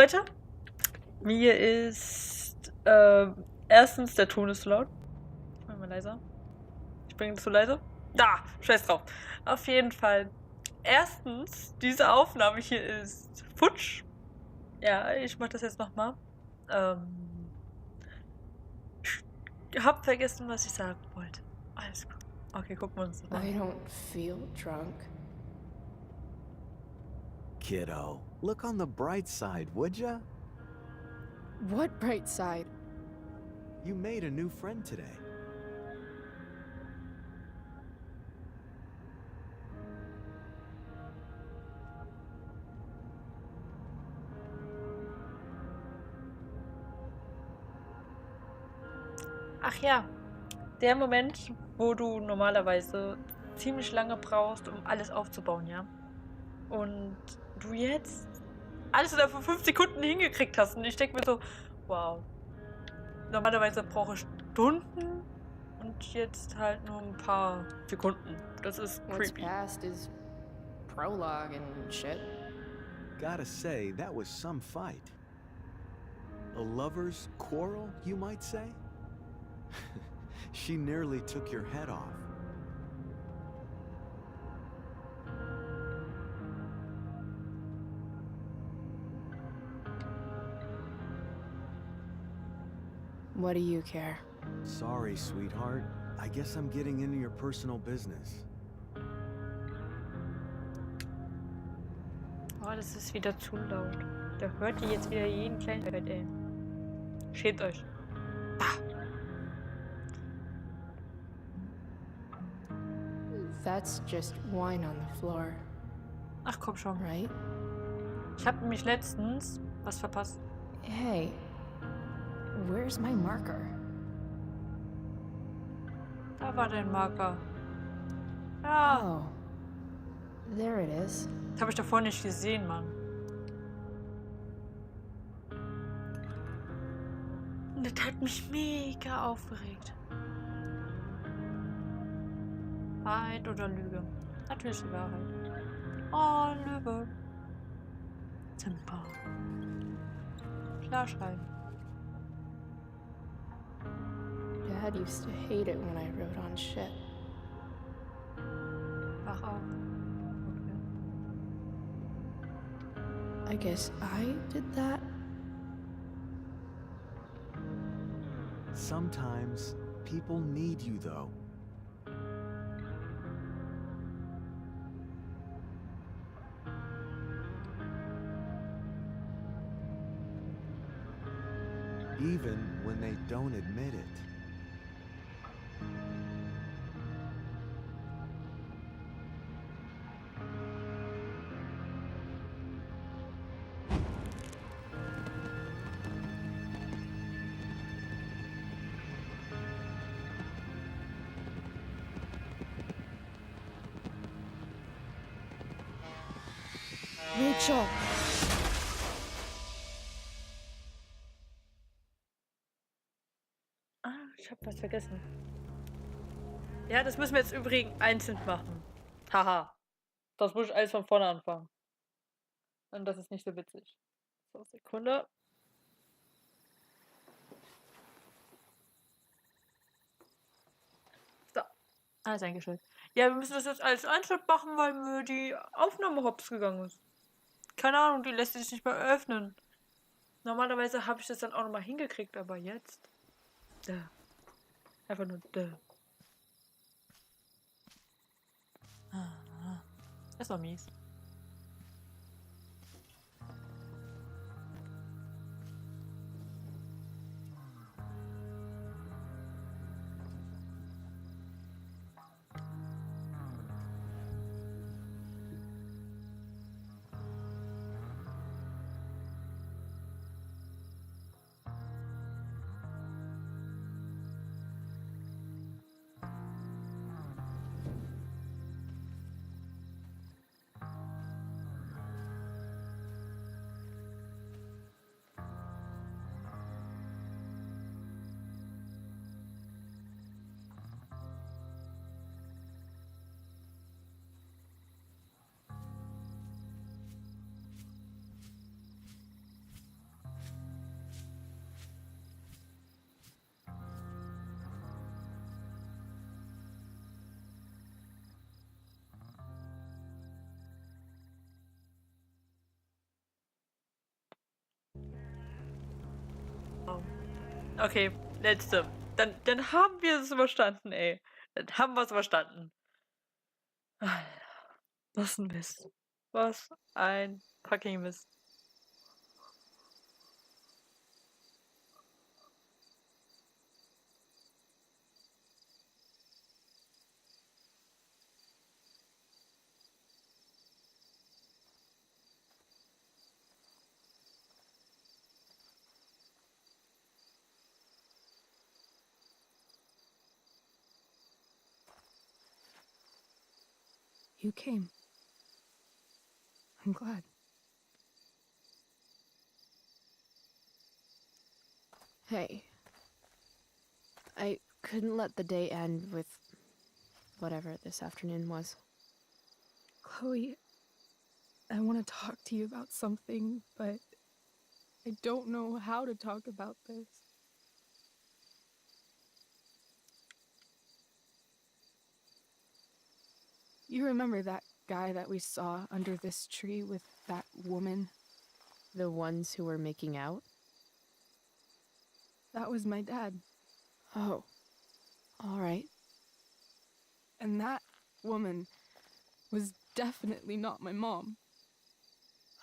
Leute, mir ist erstens der Ton ist zu laut. Ich mach mal leiser. Ich bin zu leise. Da, scheiß drauf. Auf jeden Fall. Erstens, diese Aufnahme hier ist futsch. Ja, ich mach das jetzt nochmal. Ich hab vergessen, was ich sagen wollte. Alles gut. Okay, gucken wir uns das mal I an. don't feel drunk. Kiddo, look on the bright side, would ya? What bright side? You made a new friend today. Ach ja, der Moment, wo du normalerweise ziemlich lange brauchst, um alles aufzubauen, ja? Und du jetzt alles innerhalb von 5 Sekunden hingekriegt hast. Und ich denke mir so, wow. Normalerweise brauche ich Stunden und jetzt halt nur ein paar Sekunden. Das ist What's creepy. past is prologue and shit. Gotta say, that was some fight. A lover's quarrel, you might say? She nearly took your head off. What do you care? Sorry, sweetheart. I guess I'm getting into your personal business. Oh, das ist wieder zu laut. Da hört ihr jetzt wieder jeden kleinen Hört, ey. Schämt euch. That's just wine on the floor, Ach komm schon. right? Ich habe nämlich letztens was verpasst. Hey, where's my marker? Da war dein Marker. Ja, Oh, there it is. das habe ich davor nicht gesehen, Mann. Und das hat mich mega aufgeregt. Wahrheit oder Lüge? Natürlich die Wahrheit. Oh, Lüge. Simple. Klar schreiben. Dad used to hate it when I wrote on shit. Ach auch. Okay. I guess I did that? Sometimes people need you, though. Even when they don't admit it. Rachel! Ah, ich hab was vergessen. Ja, das müssen wir jetzt übrigens einzeln machen. Haha. Das muss ich alles von vorne anfangen. Und das ist nicht so witzig. So, Sekunde. So, alles eingestellt. Ja, wir müssen das jetzt alles einzeln machen, weil mir die Aufnahme hops gegangen ist. Keine Ahnung, die lässt sich nicht mehr öffnen. Normalerweise habe ich das dann auch nochmal hingekriegt, aber jetzt. Einfach nur. Das war mies. Okay, letzte. Dann haben wir es überstanden, ey. Dann haben wir es überstanden. Alter, was ein Mist. Was ein fucking Mist. You came. I'm glad. Hey. I couldn't let the day end with whatever this afternoon was. Chloe, I want to talk to you about something, but I don't know how to talk about this. You remember that guy that we saw under this tree with that woman? The ones who were making out? That was my dad. Oh. All right. And that woman was definitely not my mom.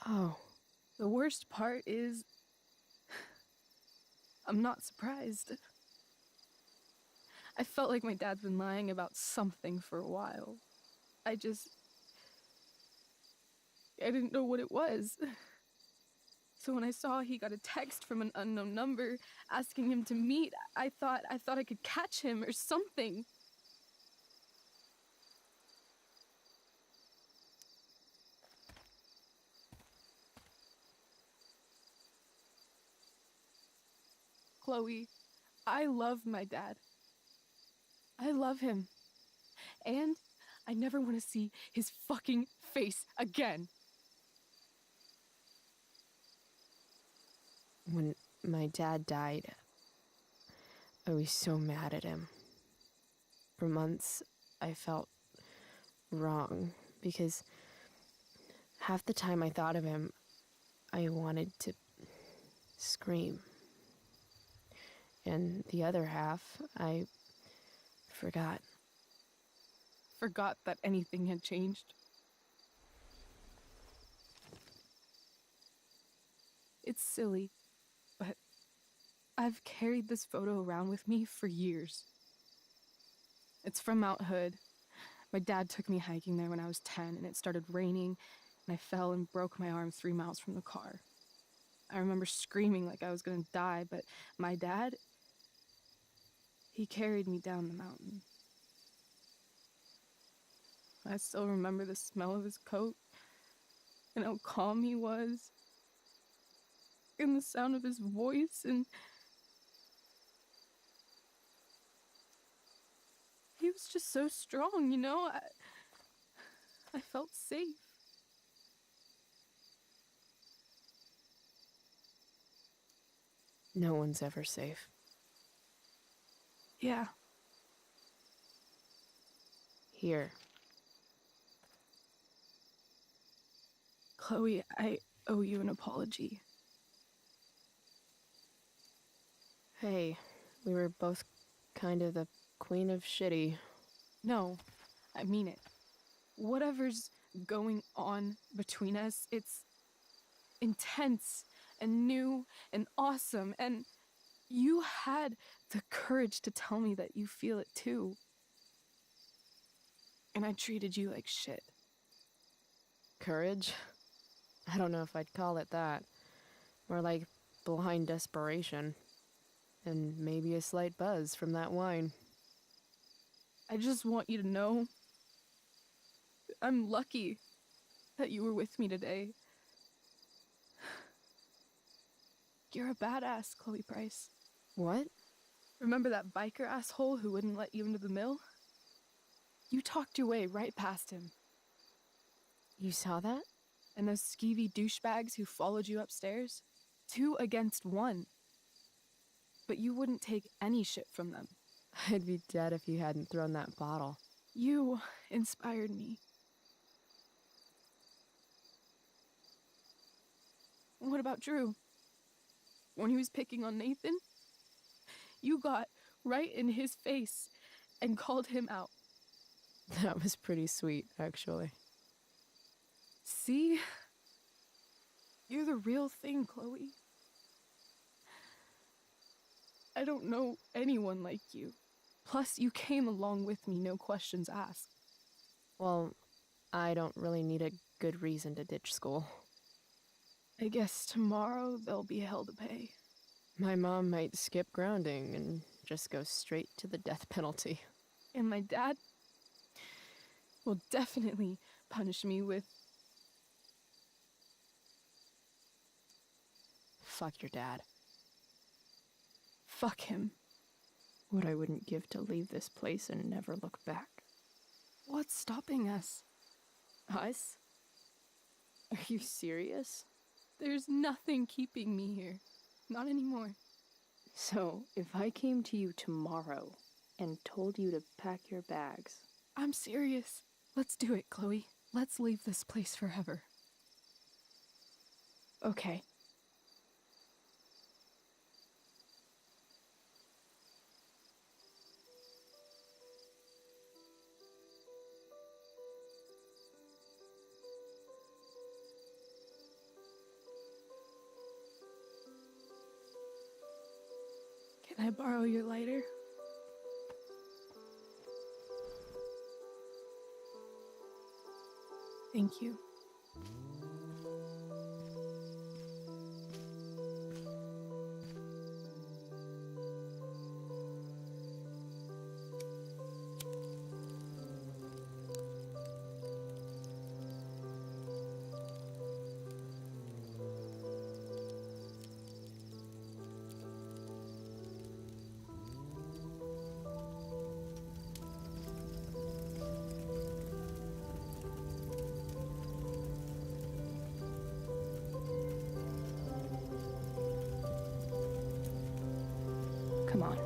Oh. The worst part is, I'm not surprised. I felt like my dad's been lying about something for a while. I didn't know what it was. So when I saw he got a text from an unknown number asking him to meet, I thought I could catch him or something. Chloe, I love my dad. I love him. And I never want to see his fucking face again. When my dad died, I was so mad at him. For months, I felt wrong because half the time I thought of him, I wanted to scream. And the other half, I forgot. Forgot that anything had changed. It's silly, but I've carried this photo around with me for years. It's from Mount Hood. My dad took me hiking there when I was 10, and it started raining, and I fell and broke my arm 3 miles from the car. I remember screaming like I was gonna die, but my dad, he carried me down the mountain. I still remember the smell of his coat, and how calm he was, and the sound of his voice, and he was just so strong, you know? I felt safe. No one's ever safe. Yeah. Here. Chloe, I owe you an apology. Hey, we were both kind of the queen of shitty. No, I mean it. Whatever's going on between us, it's intense and new and awesome, and you had the courage to tell me that you feel it too. And I treated you like shit. Courage? I don't know if I'd call it that. More like blind desperation. And maybe a slight buzz from that wine. I just want you to know I'm lucky that you were with me today. You're a badass, Chloe Price. What? Remember that biker asshole who wouldn't let you into the mill? You talked your way right past him. You saw that? And those skeevy douchebags who followed you upstairs? 2 against 1. But you wouldn't take any shit from them. I'd be dead if you hadn't thrown that bottle. You inspired me. What about Drew? When he was picking on Nathan? You got right in his face and called him out. That was pretty sweet, actually. See? You're the real thing, Chloe. I don't know anyone like you. Plus, you came along with me, no questions asked. Well, I don't really need a good reason to ditch school. I guess tomorrow there'll be hell to pay. My mom might skip grounding and just go straight to the death penalty. And my dad will definitely punish me with... Fuck your dad. Fuck him. What I wouldn't give to leave this place and never look back. What's stopping us? Us? Are you serious? There's nothing keeping me here. Not anymore. So, if I came to you tomorrow and told you to pack your bags... I'm serious. Let's do it, Chloe. Let's leave this place forever. Okay. Can I borrow your lighter? Thank you. Come on.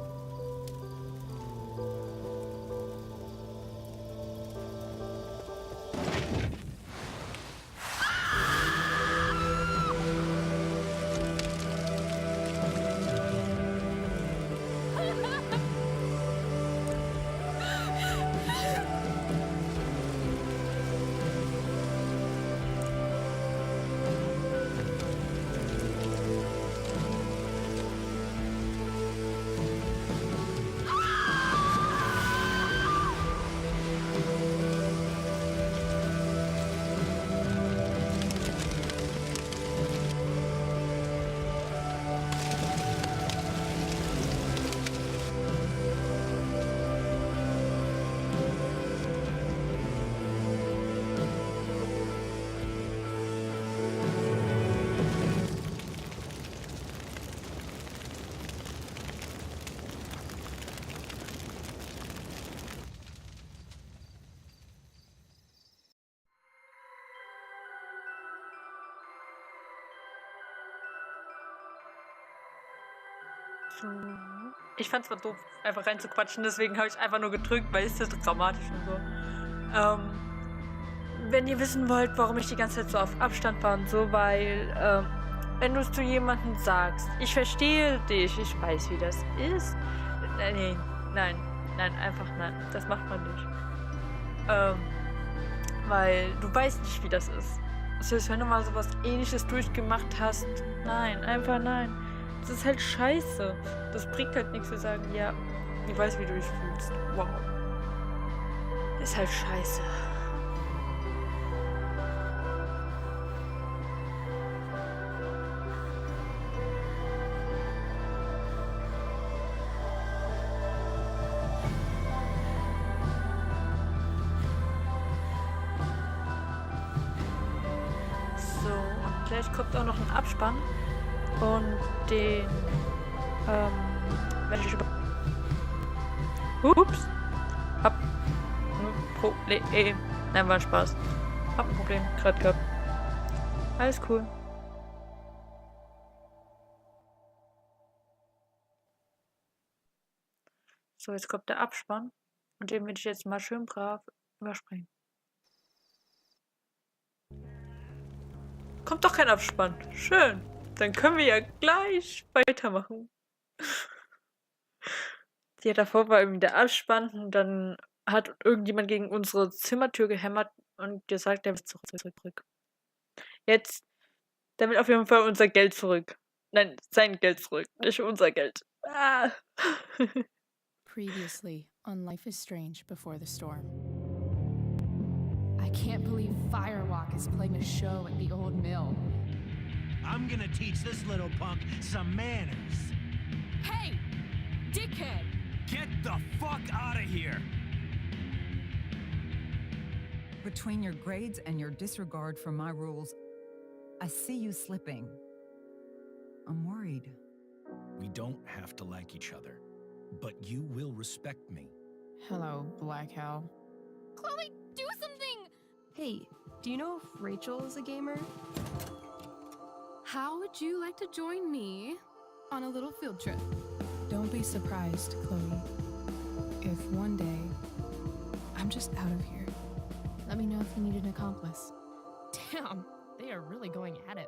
So. Ich fand's mal doof, einfach reinzuquatschen, deswegen habe ich einfach nur gedrückt, weil es ist dramatisch und so. Wenn ihr wissen wollt, warum ich die ganze Zeit so auf Abstand war und so, weil, wenn du es zu jemandem sagst, ich verstehe dich, ich weiß, wie das ist. Nein, einfach nein, das macht man nicht. Weil du weißt nicht, wie das ist. Das heißt, wenn du mal sowas Ähnliches durchgemacht hast, nein, einfach nein. Das ist halt scheiße. Das bringt halt nichts zu sagen, ja, ich weiß, wie du dich fühlst. Wow. Ist halt scheiße. So, und gleich kommt auch noch ein Abspann. Und den, wenn ich über... Ups! Hab ein Problem. Nein, war ein Spaß. Hab ein Problem gerade gehabt. Alles cool. So, jetzt kommt der Abspann. Und den will ich jetzt mal schön brav überspringen. Kommt doch kein Abspann. Schön. Dann können wir ja gleich weitermachen. Ja, davor war irgendwie der Abspann und dann hat irgendjemand gegen unsere Zimmertür gehämmert und gesagt, er will zurück. Jetzt, der will auf jeden Fall unser Geld zurück. Nein, sein Geld zurück, nicht unser Geld. Ah. Previously on Life is Strange Before the Storm. I can't believe Firewalk is playing a show at the old mill. I'm gonna teach this little punk some manners. Hey! Dickhead! Get the fuck out of here! Between your grades and your disregard for my rules, I see you slipping. I'm worried. We don't have to like each other, but you will respect me. Hello, Black Hal. Chloe, do something! Hey, do you know if Rachel is a gamer? How would you like to join me on a little field trip? Don't be surprised, Chloe, if one day I'm just out of here. Let me know if you need an accomplice. Damn, they are really going at it.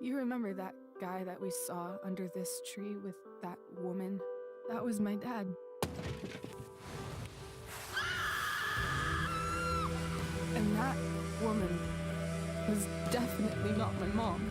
You remember that guy that we saw under this tree with that woman? That was my dad. And that woman was definitely not my mom.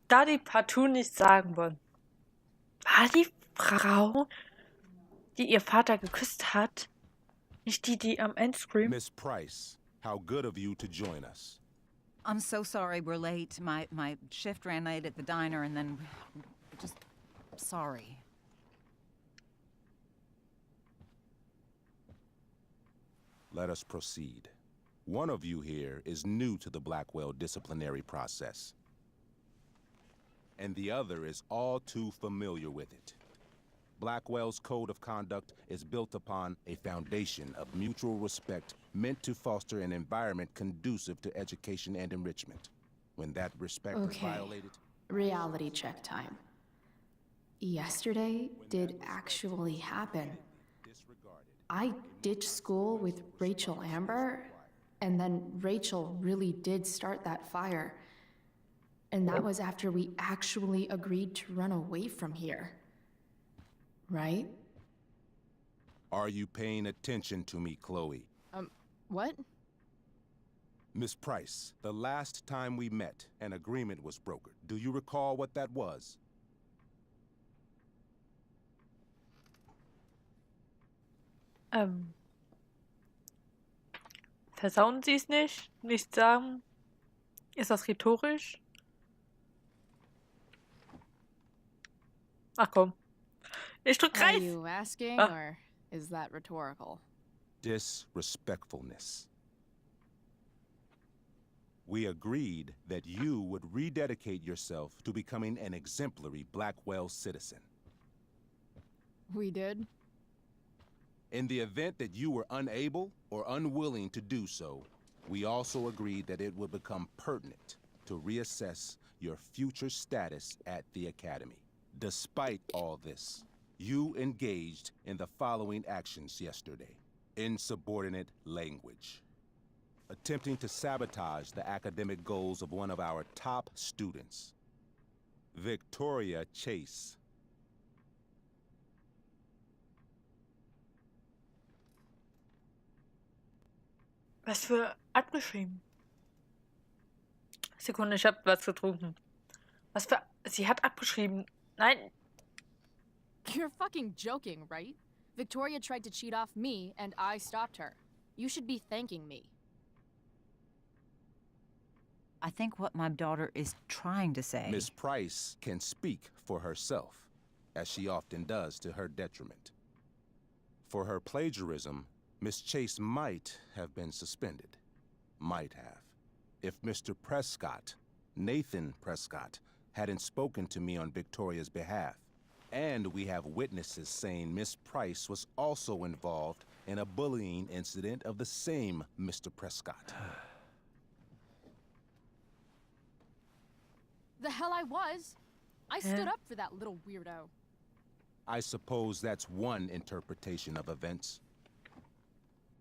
Da die partout nichts sagen wollen. War die Frau, die ihr Vater geküsst hat, nicht die, die am Endscreen? Miss Price, how good of you to join us. I'm so sorry we're late. My shift ran late at the diner and then just sorry. Let us proceed. One of you here is new to the Blackwell disciplinary process, and the other is all too familiar with it. Blackwell's code of conduct is built upon a foundation of mutual respect meant to foster an environment conducive to education and enrichment. When that respect is violated... Reality check time. Yesterday did actually happen. I ditched school with Rachel Amber, and then Rachel really did start that fire. And that was after we actually agreed to run away from here. Right? Are you paying attention to me, Chloe? What? Miss Price, the last time we met, an agreement was brokered. Do you recall what that was? Versauen Sie es nicht? Nicht sagen? Ist das rhetorisch? Ach komm. Ich drück Are Kreis. you asking, Ah. or is that rhetorical? Disrespectfulness. We agreed that you would rededicate yourself to becoming an exemplary Blackwell citizen. We did? In the event that you were unable or unwilling to do so, we also agreed that it would become pertinent to reassess your future status at the Academy. Despite all this, you engaged in the following actions yesterday. Insubordinate language. Attempting to sabotage the academic goals of one of our top students, Victoria Chase. Was für abgeschrieben? Sekunde, ich hab was getrunken. Was für... Sie hat abgeschrieben. Nein. You're fucking joking, right? Victoria tried to cheat off me, and I stopped her. You should be thanking me. I think what my daughter is trying to say... Miss Price can speak for herself, as she often does to her detriment. For her plagiarism, Miss Chase might have been suspended. Might have. If Mr. Prescott, Nathan Prescott, hadn't spoken to me on Victoria's behalf. And we have witnesses saying Miss Price was also involved in a bullying incident of the same Mr. Prescott. The hell I was. I stood up for that little weirdo. I suppose that's one interpretation of events.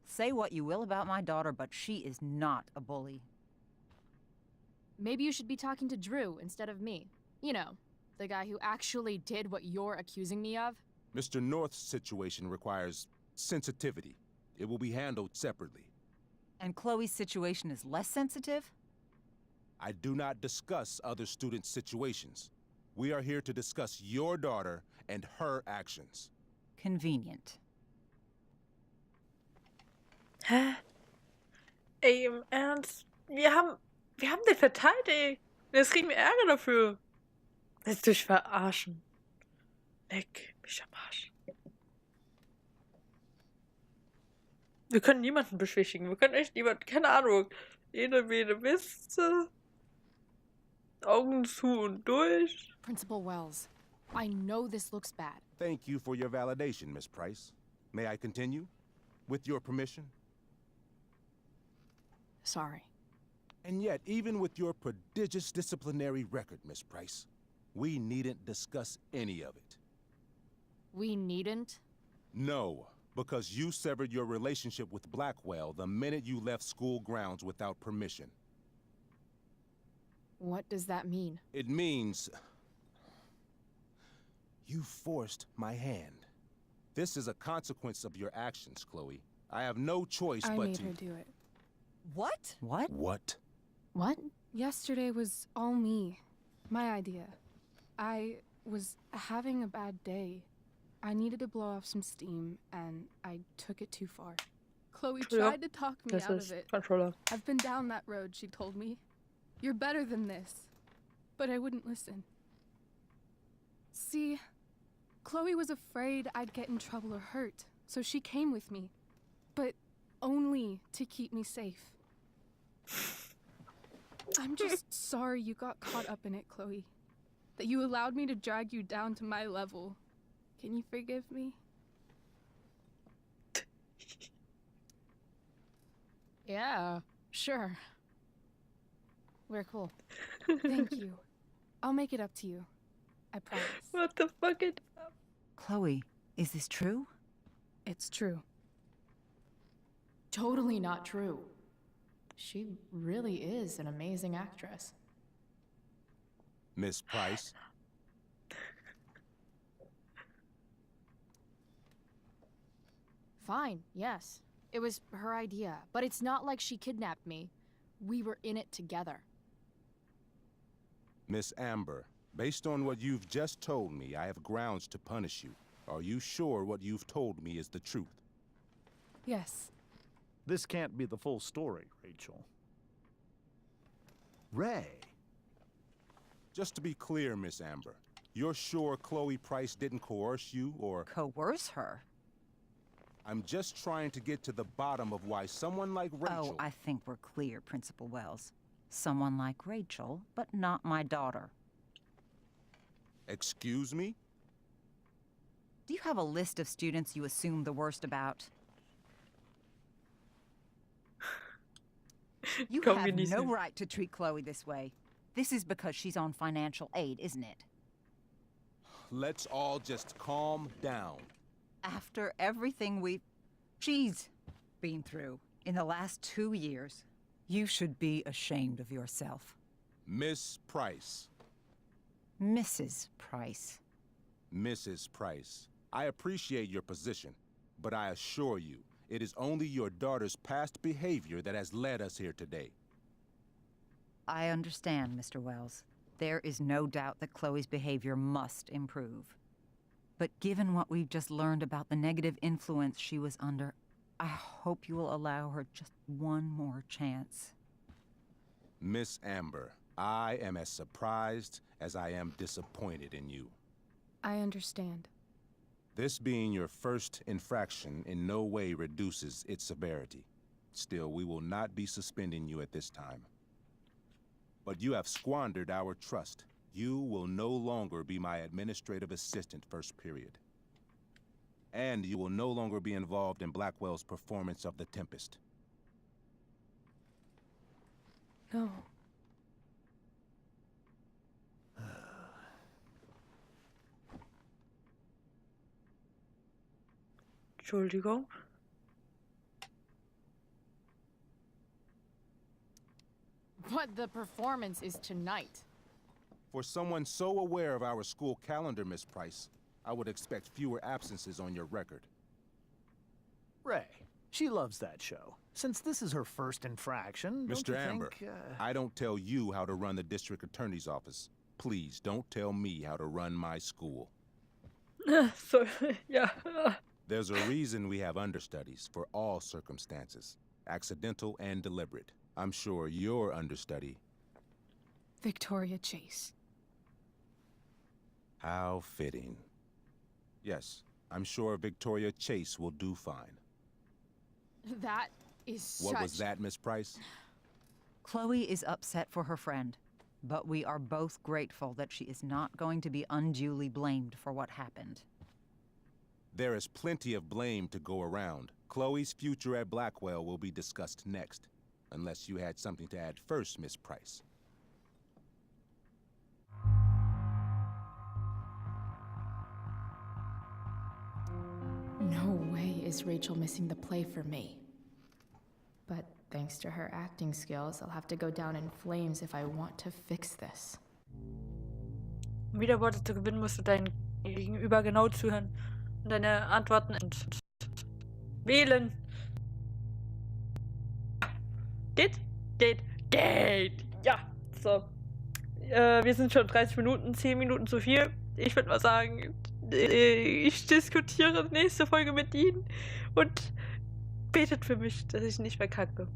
Say what you will about my daughter, but she is not a bully. Maybe you should be talking to Drew instead of me. You know, the guy who actually did what you're accusing me of. Mr. North's situation requires sensitivity. It will be handled separately. And Chloe's situation is less sensitive? I do not discuss other students' situations. We are here to discuss your daughter and her actions. Convenient. Hä? Ey, im Ernst? Wir haben den verteidigt. Jetzt kriegen wir Ärger dafür. Willst du dich verarschen? Leck mich am Arsch. Wir können niemanden beschwichtigen. Wir können echt niemanden, keine Ahnung. Jede Wiste. Augen zu und durch. Principal Wells, I know this looks bad. Thank you for your validation, Miss Price. May I continue? With your permission? Sorry. And yet, even with your prodigious disciplinary record, Miss Price, we needn't discuss any of it. We needn't? No, because you severed your relationship with Blackwell the minute you left school grounds without permission. What does that mean? It means you forced my hand. This is a consequence of your actions, Chloe. I have no choice I but made to... her do it. What? What? What? What? Yesterday was all me. My idea. I was having a bad day. I needed to blow off some steam, and I took it too far. Chloe tried to talk me Das out ist of it. Controller. I've been down that road, she told me. You're better than this. But I wouldn't listen. See, Chloe was afraid I'd get in trouble or hurt, so she came with me. But only to keep me safe. I'm just sorry you got caught up in it, Chloe. That you allowed me to drag you down to my level. Can you forgive me? Yeah, sure. We're cool. Thank you. I'll make it up to you. I promise. What the fuck? Chloe, is this true? It's true. Totally not true. She really is an amazing actress. Miss Price? Fine, yes. It was her idea, but it's not like she kidnapped me. We were in it together. Miss Amber, based on what you've just told me, I have grounds to punish you. Are you sure what you've told me is the truth? Yes. This can't be the full story, Rachel. Ray. Just to be clear, Miss Amber, you're sure Chloe Price didn't coerce you, or... Coerce her? I'm just trying to get to the bottom of why someone like Rachel... Oh, I think we're clear, Principal Wells. Someone like Rachel, but not my daughter. Excuse me? Do you have a list of students you assume the worst about? You have no right to treat Chloe this way. This is because she's on financial aid, isn't it? Let's all just calm down. After everything she's been through in the last 2 years, you should be ashamed of yourself. Miss Price. Mrs. Price. Mrs. Price, I appreciate your position, but I assure you, it is only your daughter's past behavior that has led us here today. I understand, Mr. Wells. There is no doubt that Chloe's behavior must improve. But given what we've just learned about the negative influence she was under, I hope you will allow her just one more chance. Miss Amber, I am as surprised as I am disappointed in you. I understand. This being your first infraction in no way reduces its severity. Still, we will not be suspending you at this time. But you have squandered our trust. You will no longer be my administrative assistant first period. And you will no longer be involved in Blackwell's performance of The Tempest. No. Entschuldigung. But the performance is tonight. For someone so aware of our school calendar, Miss Price, I would expect fewer absences on your record. Ray, she loves that show. Since this is her first infraction, don't Mr. you Amber, think, I don't tell you how to run the district attorney's office. Please don't tell me how to run my school. So, ja. There's a reason we have understudies for all circumstances, accidental and deliberate. I'm sure your understudy. Victoria Chase. How fitting. Yes, I'm sure Victoria Chase will do fine. That is What was that, Miss Price? Chloe is upset for her friend, but we are both grateful that she is not going to be unduly blamed for what happened. There is plenty of blame to go around. Chloe's future at Blackwell will be discussed next, unless you had something to add first, Miss Price. No way is Rachel missing the play for me. But thanks to her acting skills, I'll have to go down in flames if I want to fix this. Um wieder Worte zu gewinnen, musst du deinem Gegenüber genau zuhören und deine Antworten wählen. Geht? Geht! Ja! So. Wir sind schon 30 Minuten, 10 Minuten zu viel. Ich würde mal sagen, ich diskutiere nächste Folge mit Ihnen und betet für mich, dass ich nicht verkacke.